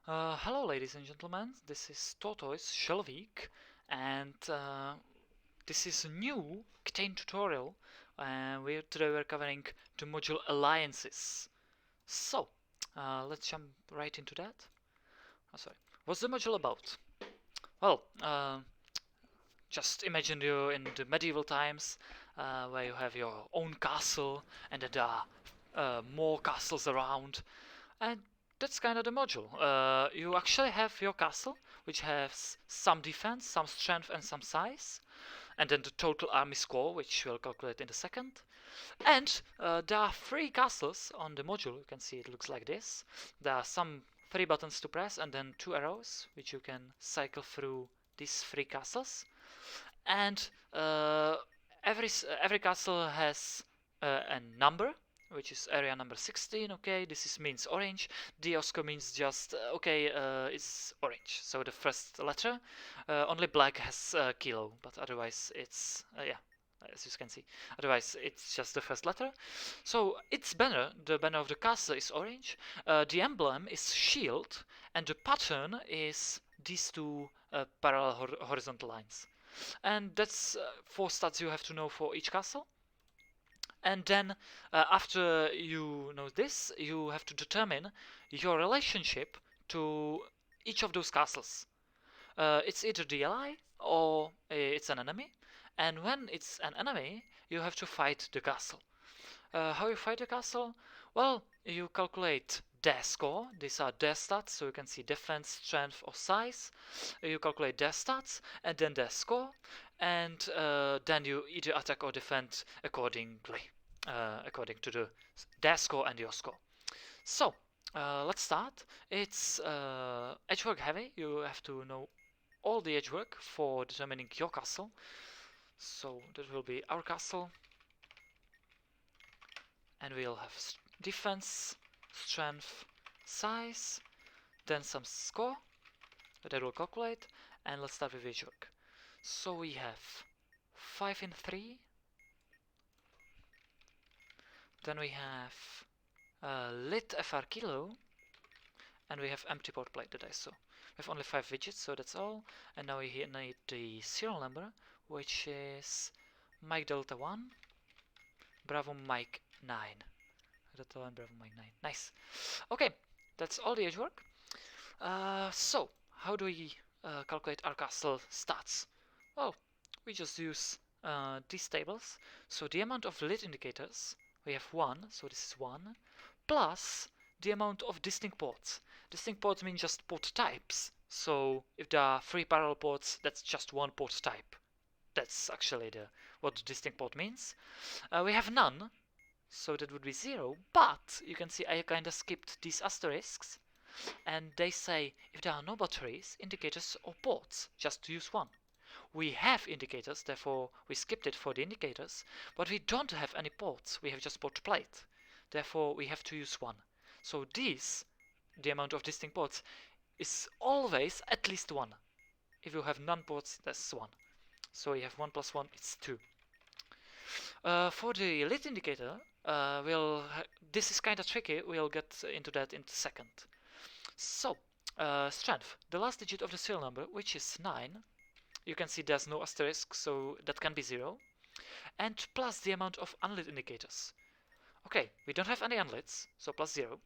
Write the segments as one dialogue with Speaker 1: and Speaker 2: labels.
Speaker 1: Hello ladies and gentlemen, this is Tortoise, Želvík, and this is a new KTaNE tutorial, and today we're covering the module Alliances. So, let's jump right into that. What's the module about? Well, just imagine you in the medieval times, where you have your own castle, and there are more castles around, and that's kind of the module. You actually have your castle, which has some defense, some strength, and some size, and then the total army score, which we'll calculate in a second. And there are 3 castles on the module. You can see it looks like this. There are some 3 buttons to press, and then 2 arrows, which you can cycle through these 3 castles. And every castle has a number, which is area number 16. Okay, this means orange. Diosko means just it's orange, so the first letter. Only black has kilo, but otherwise it's as you can see, otherwise it's just the first letter. So its banner, the banner of the castle, is orange. The emblem is shield, and the pattern is these 2 parallel horizontal lines. And that's 4 stats you have to know for each castle. And then after you know this, you have to determine your relationship to each of those castles. It's either the ally or it's an enemy. And when it's an enemy, you have to fight the castle. How you fight the castle? Well, you calculate their score. These are their stats, so you can see defense, strength, or size. You calculate their stats and then their score, and then you either attack or defend accordingly, according to their score and your score. So let's start. It's edgework heavy. You have to know all the edgework for determining your castle. So that will be our castle, and we'll have defense, strength, size, then some score that will calculate, and let's start with edgework. So we have 5 in 3, then we have lit FR kilo, and we have empty port plate that I saw. We have only 5 widgets, so that's all, and now we need the serial number, which is Mike Delta 1, Bravo Mike 9. Delta 1, Bravo Mike 9. Nice. Okay, that's all the edgework. So, how do we calculate our castle stats? Well, we just use these tables. So the amount of lit indicators, we have 1, so this is 1, plus the amount of distinct ports. Distinct ports mean just port types. So if there are 3 parallel ports, that's just 1 port type. That's actually what the distinct port means. We have none, so that would be 0, but you can see I kinda skipped these asterisks, and they say if there are no batteries, indicators, or ports, just to use 1. We have indicators, therefore we skipped it for the indicators, but we don't have any ports, we have just port plate, therefore we have to use 1. So the amount of distinct ports, is always at least 1. If you have none ports, that's 1. So you have 1 plus 1, it's 2. For the lit indicator, this is kind of tricky, we'll get into that in a second. So, strength, the last digit of the serial number, which is 9, you can see there's no asterisk, so that can be 0, and plus the amount of unlit indicators. Okay, we don't have any unlits, so plus 0.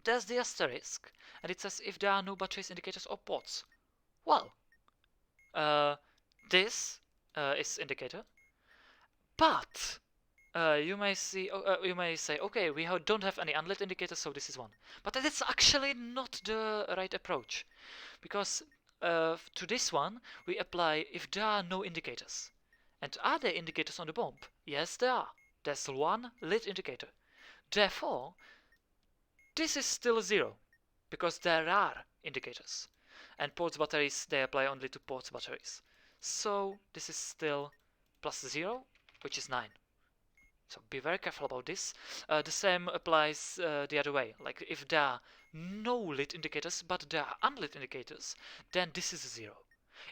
Speaker 1: There's the asterisk, and it says if there are no batteries, indicators, or ports. Well, this is indicator, but you may say, okay, we don't have any unlit indicators, so this is 1. But that is actually not the right approach, because to this one we apply if there are no indicators. And are there indicators on the bomb? Yes, there are. There's 1 lit indicator. Therefore, this is still 0, because there are indicators. And ports batteries, they apply only to ports batteries. So this is still plus 0, which is 9. So be very careful about this. The same applies the other way. Like if there are no lit indicators, but there are unlit indicators, then this is a 0.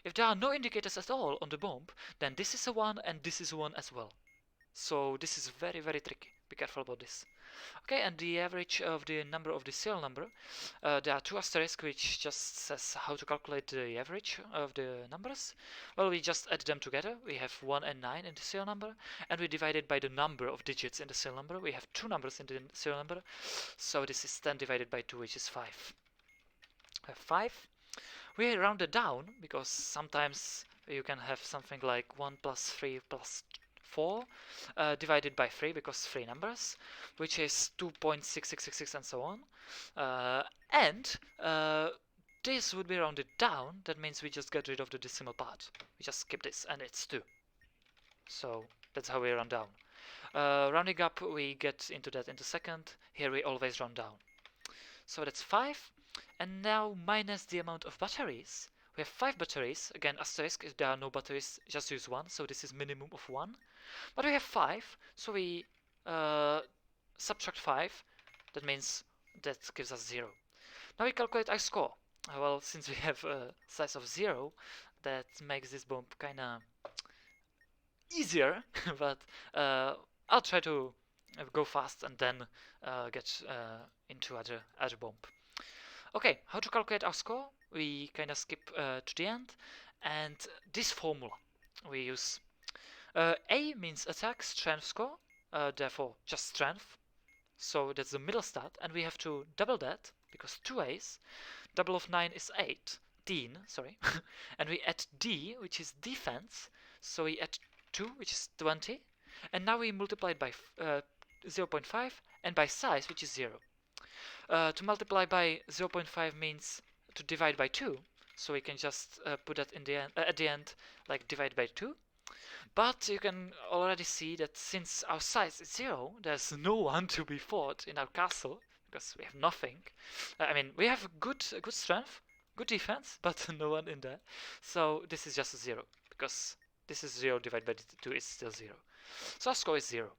Speaker 1: If there are no indicators at all on the bomb, then this is a 1 and this is a 1 as well. So this is very, very tricky. Be careful about this. Okay, and the average of the number of the serial number, there are two asterisks which just says how to calculate the average of the numbers. Well, we just add them together. We have 1 and 9 in the serial number, and we divide it by the number of digits in the serial number. We have two numbers in the serial number, so this is 10 divided by 2, which is 5. We have 5. We round it down because sometimes you can have something like 1 plus 3 plus 4 divided by 3 because 3 numbers, which is 2.6666 and so on. And this would be rounded down. That means we just get rid of the decimal part. We just skip this and it's 2. So that's how we round down. Rounding up, we get into that in a second. Here we always round down. So that's 5. And now minus the amount of batteries. We have 5 batteries. Again, asterisk, if there are no batteries, just use 1. So this is minimum of 1. But we have 5, so we subtract 5. That means that gives us 0. Now we calculate our score. Well, since we have a size of 0, that makes this bomb kinda easier. But I'll try to go fast and then get into other bomb. Okay, how to calculate our score? We kind of skip to the end, and this formula we use. A means attack strength score, therefore just strength. So that's the middle stat, and we have to double that because 2 A's. Double of 9 is 18, sorry. And we add D, which is defense. So we add 2, which is 20, and now we multiply it by 0.5 and by size, which is 0. To multiply by 0.5 means to divide by 2, so we can just put that in the end, at the end, like divide by 2. But you can already see that since our size is 0, there's no one to be fought in our castle because we have nothing. I mean, we have good strength, good defense, but no one in there. So this is just a 0 because this is 0 divided by 2 is still 0. So our score is 0.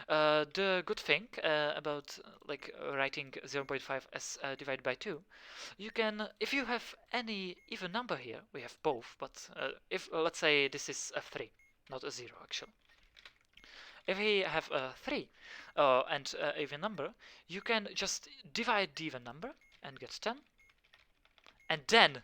Speaker 1: The good thing about like writing 0.5 as divided by 2, you can, if you have any even number here, we have both, but if let's say this is a 3, not a 0 actually. If we have a 3 and even number, you can just divide the even number and get 10, and then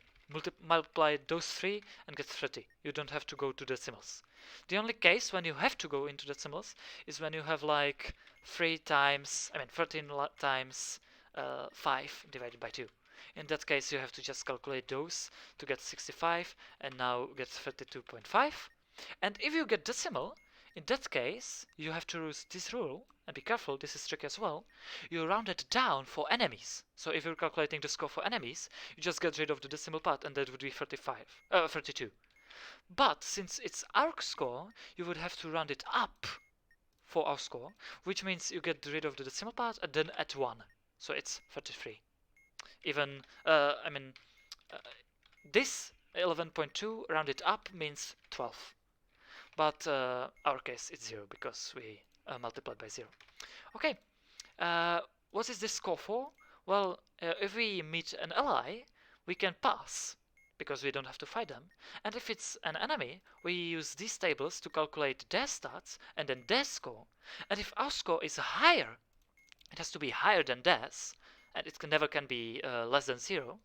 Speaker 1: multiply those 3 and get 30. You don't have to go to decimals. The only case when you have to go into decimals is when you have like 13 times 5 divided by 2. In that case, you have to just calculate those to get 65 and now get 32.5. And if you get decimal, in that case, you have to use this rule, and be careful, this is tricky as well. You round it down for enemies. So if you're calculating the score for enemies, you just get rid of the decimal part, and that would be 32. But since it's our score, you would have to round it up for our score, which means you get rid of the decimal part and then add 1. So it's 33. Even, this 11.2 rounded up means 12. But our case it's 0 because we multiplied by 0. Okay, what is this score for? Well, if we meet an ally, we can pass because we don't have to fight them. And if it's an enemy, we use these tables to calculate their stats and then their score. And if our score is higher, it has to be higher than theirs, and it never can be less than 0,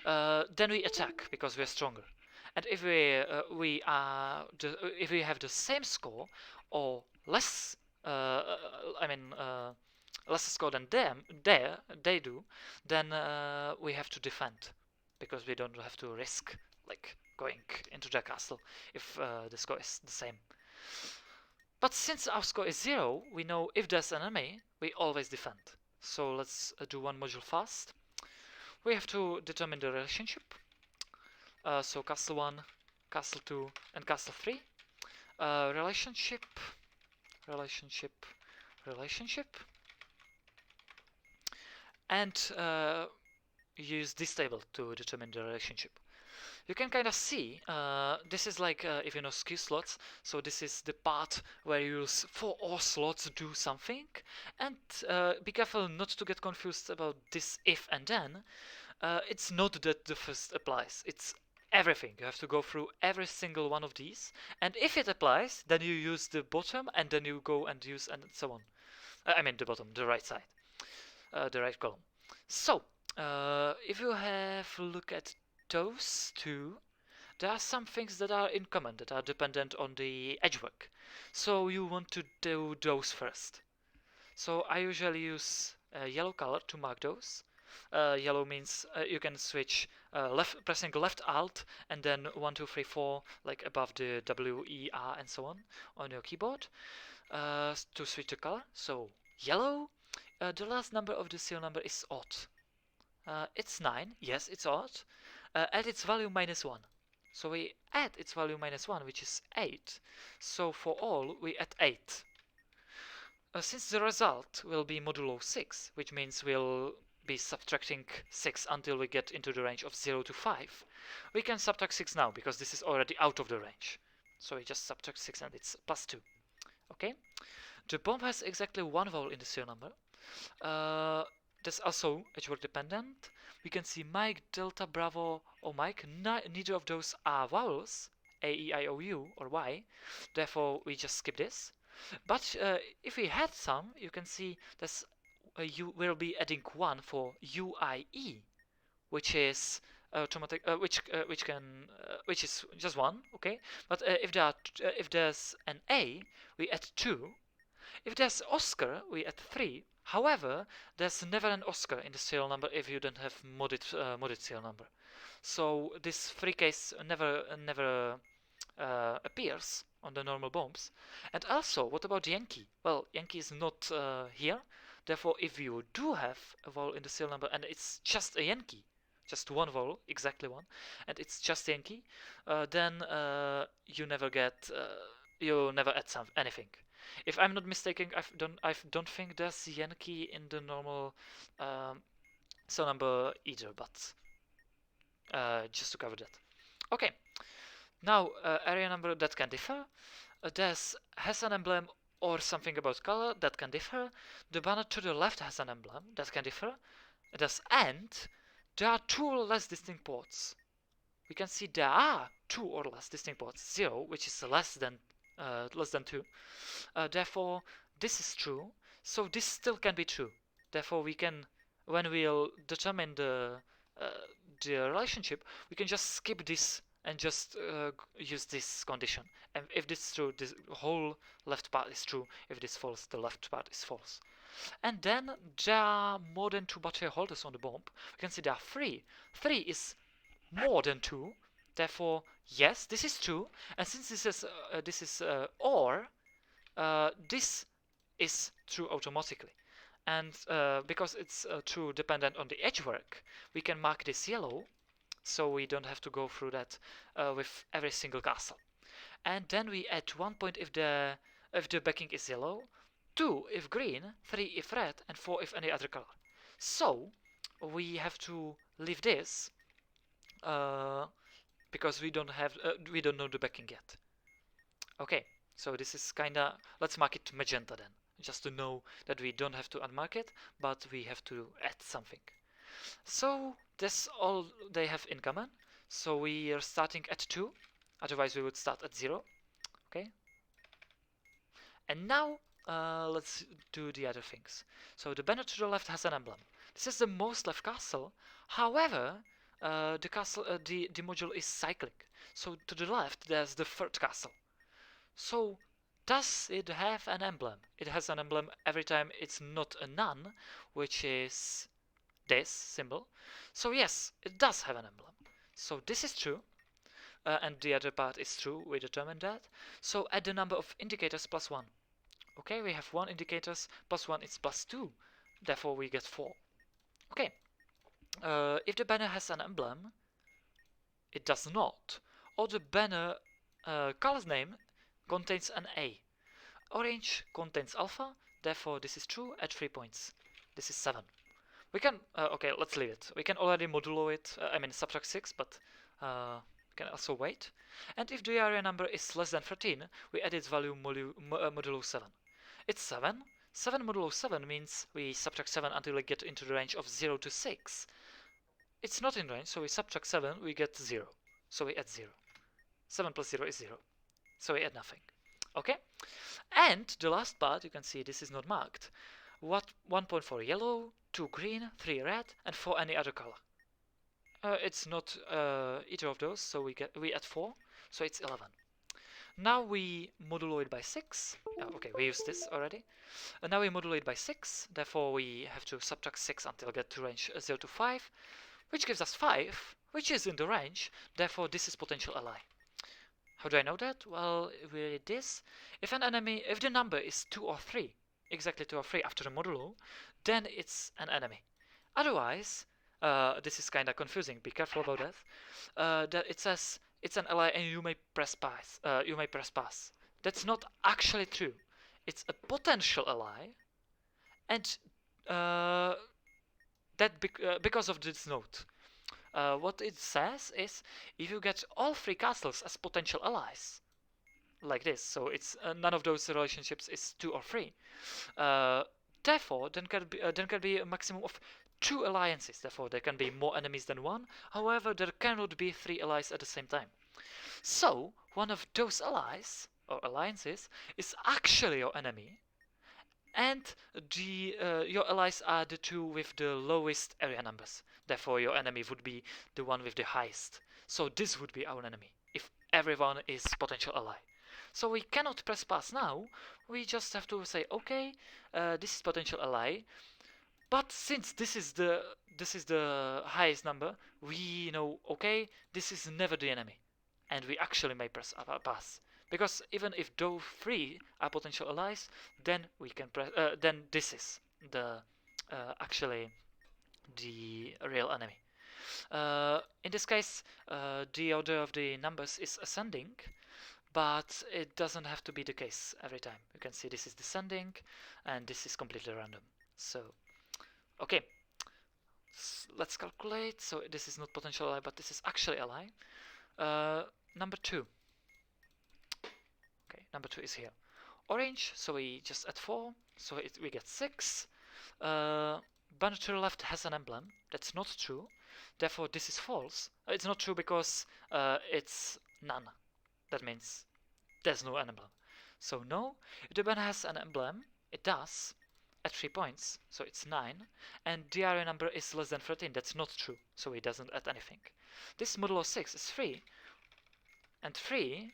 Speaker 1: then we attack because we're stronger. And if we have the same score or less, less score than they do, then we have to defend because we don't have to risk like going into their castle if the score is the same. But since our score is 0, we know if there's an enemy, we always defend. So let's do one module fast. We have to determine the relationship. So castle 1, castle 2, and castle 3. Relationship. And use this table to determine the relationship. You can kind of see, this is like, if you know skew slots, so this is the part where you use 4 OR slots to do something. And be careful not to get confused about this if and then. It's not that the first applies, it's everything. You have to go through every single one of these, and if it applies, then you use the bottom, and then you go and use, and so on. I mean the bottom, the right side, the right column. So if you have a look at those two, there are some things that are in common, that are dependent on the edge work. So you want to do those first. So I usually use yellow color to mark those. Yellow means you can switch pressing left alt and then 1, 2, 3, 4, like above the W, E, R and so on your keyboard to switch the color. So yellow, the last number of the serial number is odd. It's 9, yes, it's odd. Add its value -1. So we add its value -1, which is 8. So for all, we add 8. Since the result will be modulo 6, which means we'll be subtracting 6 until we get into the range of 0 to 5, we can subtract 6 now, because this is already out of the range. So we just subtract 6 and it's +2. Okay? The bomb has exactly one vowel in the serial number. That's also edgework dependent. We can see Mike, Delta, Bravo, or Mike. Neither of those are vowels, A, E, I, O, U, or Y. Therefore, we just skip this. But if we had some, you can see that you will be adding 1 for UIE, which is automatic, which is just 1, okay. But if there's an A, we add 2. If there's Oscar, we add 3. However, there's never an Oscar in the serial number if you don't have modded serial number. So this 3 case never appears on the normal bombs. And also, what about Yankee? Well, Yankee is not here. Therefore, if you do have a vowel in the serial number and it's just a Yankee, just one vowel, exactly one, and it's just Yankee, then you never add anything. If I'm not mistaken, I don't think there's Yankee in the normal serial number either, but just to cover that. Okay. Now, area number that can differ. Has an emblem or something about color that can differ. The banner to the left has an emblem that can differ. And there are 2 or less distinct ports. We can see there are 2 or less distinct ports. 0, which is less than 2. Therefore, this is true. So this still can be true. Therefore, we can, when we'll determine the relationship, we can just skip this and just use this condition. And if this is true, this whole left part is true. If this false, the left part is false. And then there are more than 2 battery holders on the bomb. We can see there are 3. 3 is more than 2. Therefore, yes, this is true. And since this is OR, this is true automatically. And because it's true dependent on the edge work, we can mark this yellow. So we don't have to go through that with every single castle. And then we add 1 point if the backing is yellow, 2 if green, 3 if red, and 4 if any other color. So we have to leave this because we don't know the backing yet. Okay, so this is kinda, let's mark it magenta then, just to know that we don't have to unmark it, but we have to add something. So that's all they have in common. So we are starting at 2, otherwise we would start at 0. Okay. And now let's do the other things. So the banner to the left has an emblem. This is the most left castle. However, the castle, the module is cyclic. So to the left there's the 3rd castle. So does it have an emblem? It has an emblem every time it's not a none, which is this symbol. So yes, it does have an emblem. So this is true, and the other part is true. We determined that. So add the number of indicators +1. Okay, we have 1 indicators plus 1 is +2. Therefore, we get 4. Okay. If the banner has an emblem, it does not. Or the banner color's name contains an A. Orange contains alpha. Therefore, this is true. Add 3 points. This is 7. We can, okay, let's leave it. We can already modulo it, subtract 6, but we can also wait. And if the area number is less than 13, we add its value modulo 7. It's 7. 7 modulo 7 means we subtract 7 until we get into the range of 0 to 6. It's not in range, so we subtract 7, we get 0. So we add 0. 7 plus 0 is 0. So we add nothing. Okay, and the last part, you can see this is not marked. 1 point for yellow, 2 green, 3 red, and 4 any other color. It's not either of those, so we add 4, so it's 11. Now we modulo it by 6. Okay, we used this already. Now we modulo it by 6, therefore we have to subtract 6 until we get to range 0 to 5, which gives us 5, which is in the range, therefore this is potential ally. How do I know that? Well, we read this. If the number is 2 or 3, exactly 2 or 3 after the modulo, then it's an enemy. Otherwise, this is kind of confusing, be careful about that, that it says it's an ally and you may press pass. That's not actually true. It's a potential ally, and because of this note. What it says is if you get all 3 castles as potential allies, like this, so it's none of those relationships is 2 or 3. Therefore, then can be a maximum of 2 alliances. Therefore, there can be more enemies than 1. However, there cannot be 3 allies at the same time. So, one of those allies or alliances is actually your enemy, and your allies are the 2 with the lowest area numbers. Therefore, your enemy would be the one with the highest. So this would be our enemy if everyone is potential ally. So we cannot press pass now. We just have to say, okay, this is potential ally. But since this is the highest number, we know, okay, this is never the enemy, and we actually may press pass. Because even if those 3 are potential allies, then we can press. Then this is the actually the real enemy. In this case, the order of the numbers is ascending, but it doesn't have to be the case every time. You can see this is descending, and this is completely random. So, okay, let's calculate. So this is not potential ally, but this is actually ally. Number 2. Okay, number 2 is here. Orange, so we just add 4, so we get 6. Banner to the left has an emblem. That's not true. Therefore, this is false. It's not true because it's none. That means there's no emblem. So no, if the banner has an emblem, it does at 3 points, so it's 9. And the area number is less than 13. That's not true, so it doesn't add anything. This modulo 6 is 3, and 3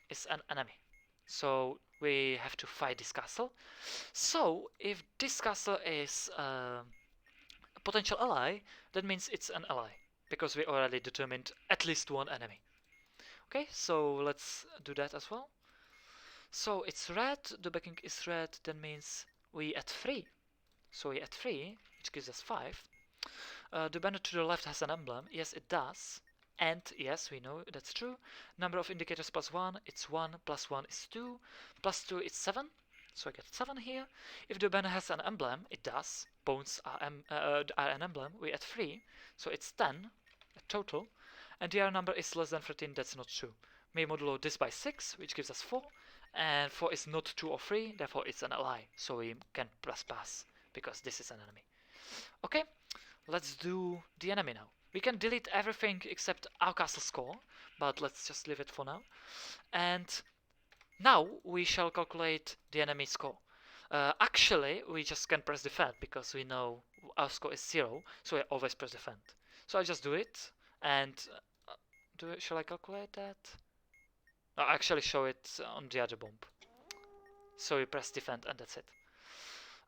Speaker 1: is an enemy. So we have to fight this castle. So if this castle is a potential ally, that means it's an ally, because we already determined at least 1 enemy. Okay, so let's do that as well. So it's red, the backing is red, that means we add 3. So we add 3, which gives us 5. The banner to the left has an emblem. Yes, it does. And yes, we know that's true. Number of indicators plus 1, it's 1, plus 1 is 2, plus 2 is 7, so I get 7 here. If the banner has an emblem, it does. Bones are an emblem, we add 3, so it's 10 total. And the area number is less than 13, that's not true. We modulo this by 6, which gives us 4, and 4 is not 2 or 3, therefore it's an ally, so we can press pass, because this is an enemy. Okay, let's do the enemy now. We can delete everything except our castle score, but let's just leave it for now. And now we shall calculate the enemy score. Actually, we just can press defend because we know our score is 0, so we always press defend. So I just do it, and shall I calculate that? No, I actually show it on the other bomb. So we press defend, and that's it.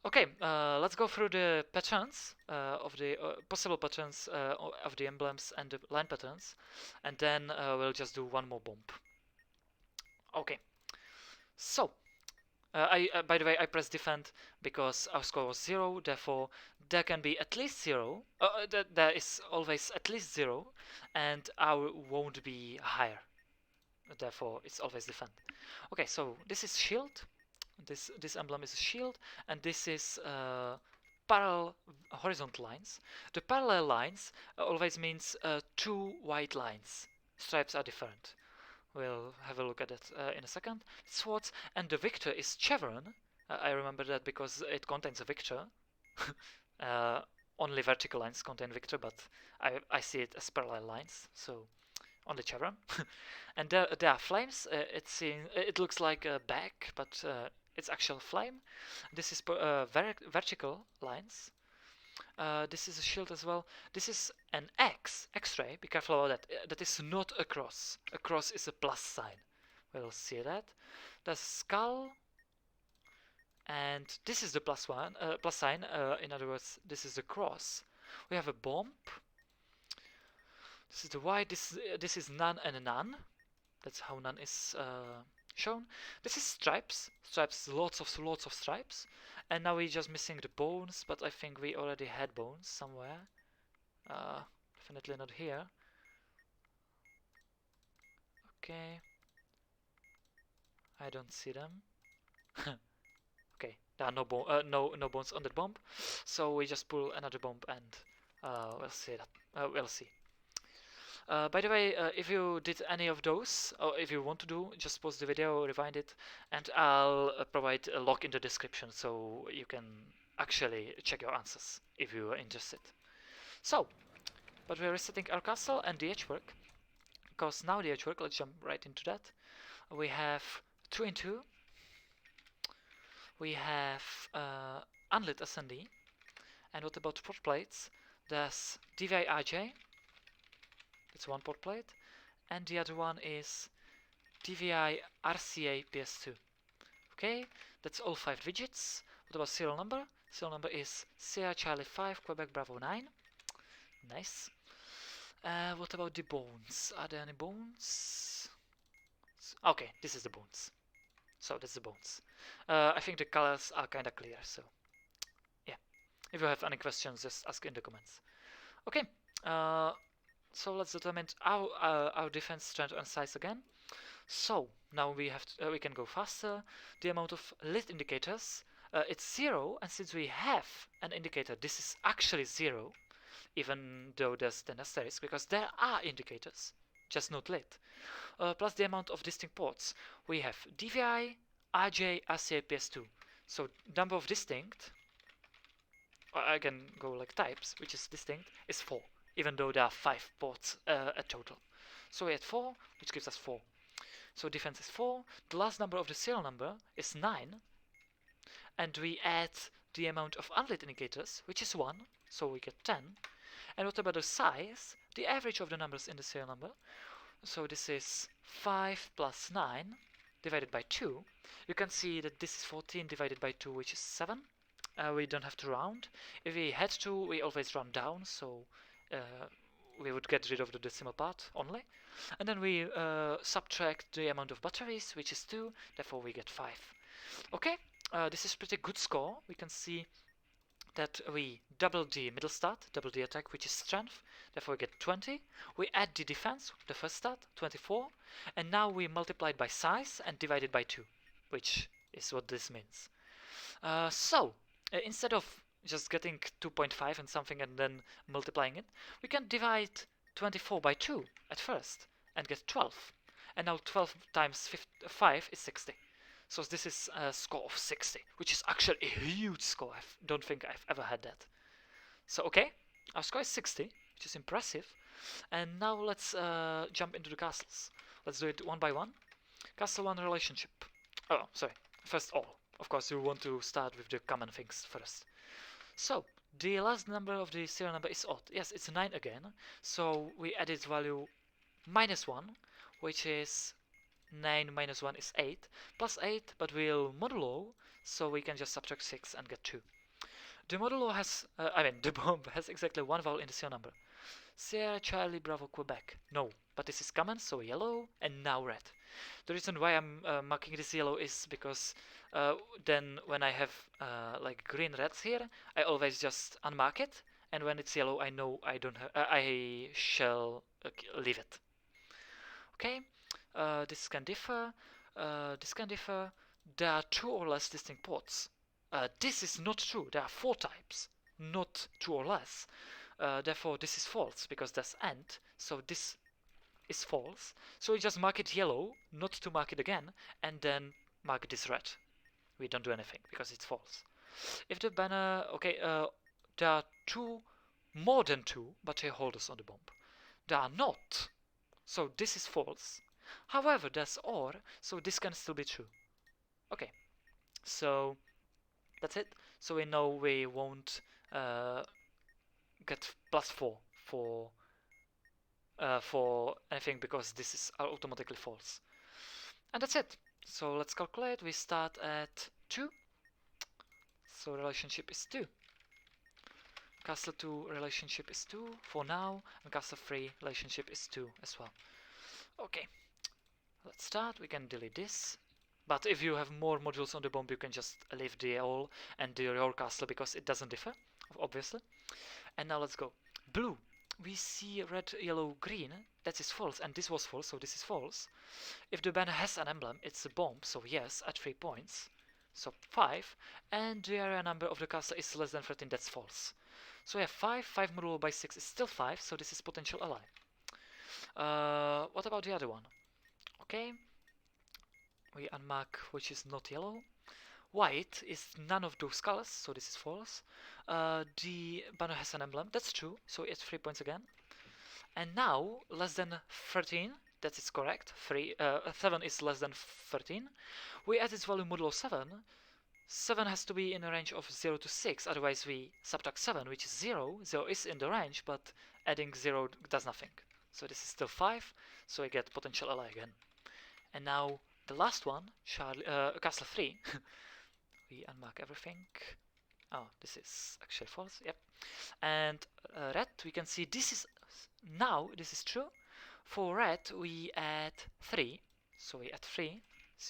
Speaker 1: Okay, let's go through the patterns of the possible patterns of the emblems and the line patterns, and then we'll just do 1 more bomb. Okay, so by the way, I press defend because our score was 0, therefore there can be at least 0, there is always at least 0, and our won't be higher, therefore it's always defend. Okay, so this is shield. This emblem is a shield, and this is parallel horizontal lines. The parallel lines always means 2 white lines. Stripes are different. We'll have a look at it in a second. Swords, and the victor is chevron. I remember that because it contains a victor. Only vertical lines contain victor, but I see it as parallel lines, so only chevron. And there are flames. It looks like a bag, but it's actual flame. This is vertical lines. This is a shield as well. This is an X-ray. Be careful about that. That is not a cross. A cross is a plus sign. We'll see that. There's a skull. And this is the plus sign. In other words, this is the cross. We have a bomb. This is the Y. This is none and none. That's how none is shown. This is stripes. Stripes, lots of stripes. And now we're just missing the bones, but I think we already had bones somewhere. Definitely not here. Okay. I don't see them. Okay, there are no bones on the bomb, so we just pull another bomb and we'll see that. We'll see. By the way, if you did any of those, or if you want to do, just pause the video, rewind it, and I'll provide a log in the description so you can actually check your answers if you are interested. So, but we're resetting our castle and the edge work, because now the edge work, let's jump right into that. We have 2 in 2. We have unlit SND. And what about port plates? There's DVI RJ. It's one port plate. And the other one is DVI RCA PS2. Okay, that's all 5 digits. What about serial number? Serial number is Sierra Charlie 5, Quebec Bravo 9. Nice. What about the bones? Are there any bones? Okay, this is the bones. So that's the bones. I think the colors are kinda clear, so yeah. If you have any questions, just ask in the comments. Okay, so let's determine our defense strength and size again. So now we can go faster. The amount of lit indicators, it's 0, and since we have an indicator, this is actually 0, even though there's an asterisk, because there are indicators, just not lit. Plus the amount of distinct ports. We have DVI, RJ, RCA, PS2. So number of distinct, or I can go like types, which is distinct, is 4, even though there are 5 ports at total. So we add 4, which gives us 4. So defense is 4. The last number of the serial number is 9. And we add the amount of unlit indicators, which is 1, so we get 10. And what about the size? The average of the numbers in the serial number. So this is 5 plus 9 divided by 2. You can see that this is 14 divided by 2, which is 7. We don't have to round. If we had to, we always round down, so we would get rid of the decimal part only. And then we subtract the amount of batteries, which is 2, therefore we get 5. Okay, this is pretty good score. We can see that we double the middle stat, double the attack, which is strength, therefore we get 20. We add the defense, the first stat, 24, and now we multiply it by size and divide it by 2, which is what this means. Instead of just getting 2.5 and something and then multiplying it, we can divide 24 by 2 at first and get 12. And now 12 times 5 is 60. So this is a score of 60, which is actually a huge score. I don't think I've ever had that. So okay, our score is 60, which is impressive. And now let's jump into the castles. Let's do it one by one. Castle 1 relationship. Oh, sorry. First all. Of course, you want to start with the common things first. So, the last number of the serial number is odd. Yes, it's 9 again. So we add its value -1, which is 9 minus 1 is 8, plus 8, but we'll modulo, so we can just subtract 6 and get 2. The modulo has, the bomb has exactly 1 vowel in the serial number. Sierra Charlie Bravo Quebec. No, but this is common, so yellow, and now red. The reason why I'm marking this yellow is because then when I have like green reds here, I always just unmark it, and when it's yellow, I know I don't have, I shall leave it. Okay. This can differ. There are 2 or less distinct ports. This is not true. There are 4 types, not 2 or less. Therefore, this is false because there's AND. So this is false. So we just mark it yellow, not to mark it again, and then mark this red. We don't do anything because it's false. If the banner, okay, there are more than 2 battery holders on the bomb. There are not. so this is false. However, there's OR, so this can still be true. Okay, so that's it. So we know we won't get +4 for anything because this is automatically false. And that's it. So let's calculate. We start at 2. So relationship is 2. Castle 2 relationship is 2 for now, and Castle 3 relationship is 2 as well. Okay, let's start. We can delete this. But if you have more modules on the bomb, you can just leave the all and do your castle because it doesn't differ, obviously. And now let's go. Blue. We see red, yellow, green. That is false, and this was false, so this is false. If the banner has an emblem, it's a bomb, so yes, at 3 points. So 5. And the area number of the castle is less than 13, that's false. So we have 5. 5 modulo by 6 is still 5, so this is potential ally. What about the other one? Okay. We unmark which is not yellow. White is none of those colors, so this is false. The banner has an emblem, that's true, so it's 3 points again. And now, less than 13, that is correct. 7 is less than 13. We add its value modulo 7. 7 has to be in a range of 0 to 6, otherwise we subtract 7, which is 0. 0 is in the range, but adding 0 does nothing. So this is still 5, so we get potential ally again. And now the last one, Castle 3. We unmark everything. Oh, this is actually false, yep. And red, we can see this is, now this is true. For red, we add 3, so we add 3,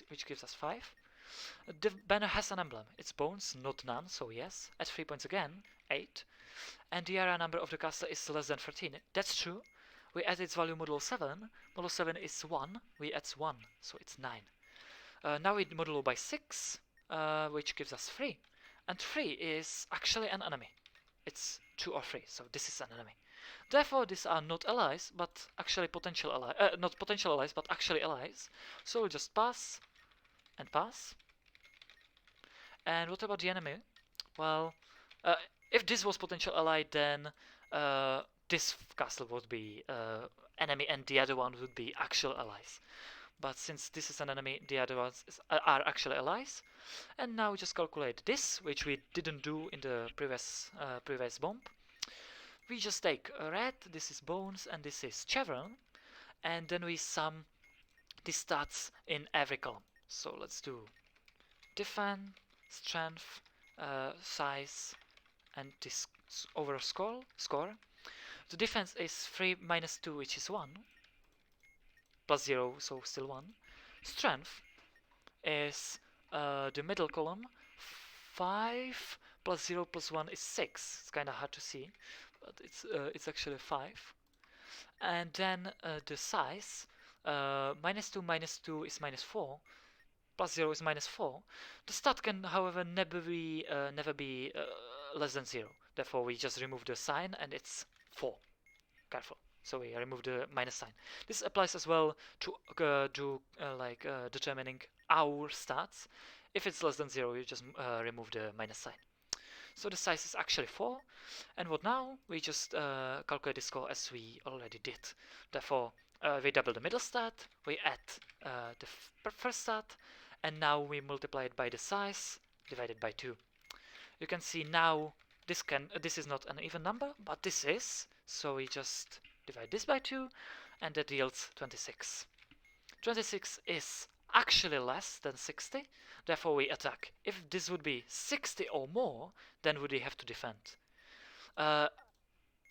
Speaker 1: which gives us 5. The banner has an emblem, it's bones, not none, so yes. At 3 points again, 8. And the area number of the castle is less than 13, that's true. We add its value modulo 7. Modulo 7 is 1, we add 1, so it's 9. Now we modulo by 6, which gives us 3. And 3 is actually an enemy. It's 2 or 3, so this is an enemy. Therefore, these are not allies, but actually potential allies. Not potential allies, but actually allies. So we'll just pass and pass. And what about the enemy? Well, if this was potential ally, then this castle would be enemy and the other one would be actual allies. But since this is an enemy, the other ones are actually allies. And now just calculate this, which we didn't do in the previous bomb. We just take red, this is bones, and this is chevron, and then we sum the stats in every column. So let's do defense, strength, size, and this overall score. The defense is 3 minus 2, which is 1. Plus 0, so still 1. Strength is the middle column. 5 plus 0 plus 1 is 6. It's kind of hard to see, but it's actually 5. And then the size, minus 2 is minus 4. Plus 0 is minus 4. The stat can, however, never be less than 0. Therefore, we just remove the sign, and it's 4. Careful. So we remove the minus sign. This applies as well to determining our stats. If it's less than 0, you just remove the minus sign. So the size is actually 4. And what now? We just calculate the score as we already did. Therefore, we double the middle stat, we add the first stat, and now we multiply it by the size divided by 2. You can see now this is not an even number, but this is. So we just divide this by 2, and that yields 26. 26 is actually less than 60, therefore we attack. If this would be 60 or more, then would we have to defend.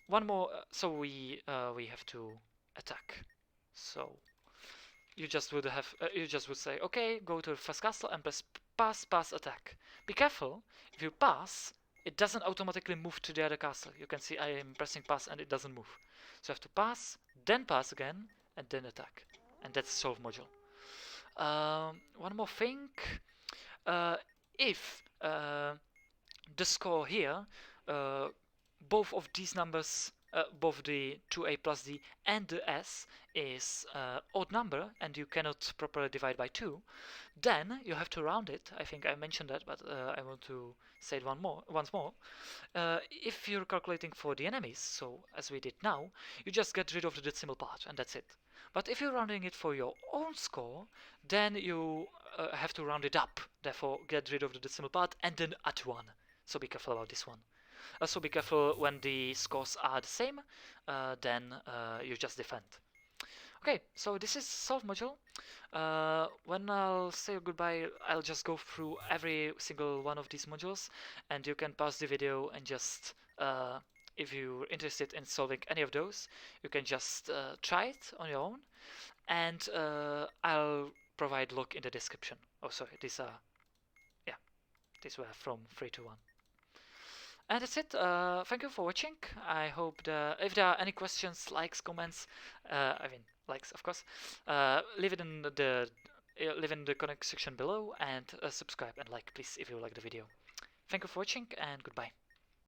Speaker 1: One more, so we have to attack. So you just would say, okay, go to the first castle and press pass, attack. Be careful, if you pass, it doesn't automatically move to the other castle. You can see I am pressing pass and it doesn't move. So I have to pass, then pass again, and then attack. And that's solve module. One more thing. If the score here, both of these numbers both the 2a plus d and the s is odd number and you cannot properly divide by 2, then you have to round it. I think I mentioned that, but I want to say it once more. If you're calculating for the enemies, so as we did now, you just get rid of the decimal part and that's it. But if you're rounding it for your own score, then you have to round it up, therefore get rid of the decimal part and then add 1. So be careful about this one. Also be careful when the scores are the same, then you just defend. Okay, so this is solve module. When I'll say goodbye, I'll just go through every single one of these modules, and you can pause the video and just, if you're interested in solving any of those, you can just try it on your own, and I'll provide link in the description. Oh, sorry, these are, yeah, these were from 3 to 1. And that's it. Thank you for watching. I hope if there are any questions, likes, comments, I mean likes, of course, leave it in the comment section below, and subscribe and like, please, if you like the video. Thank you for watching, and goodbye.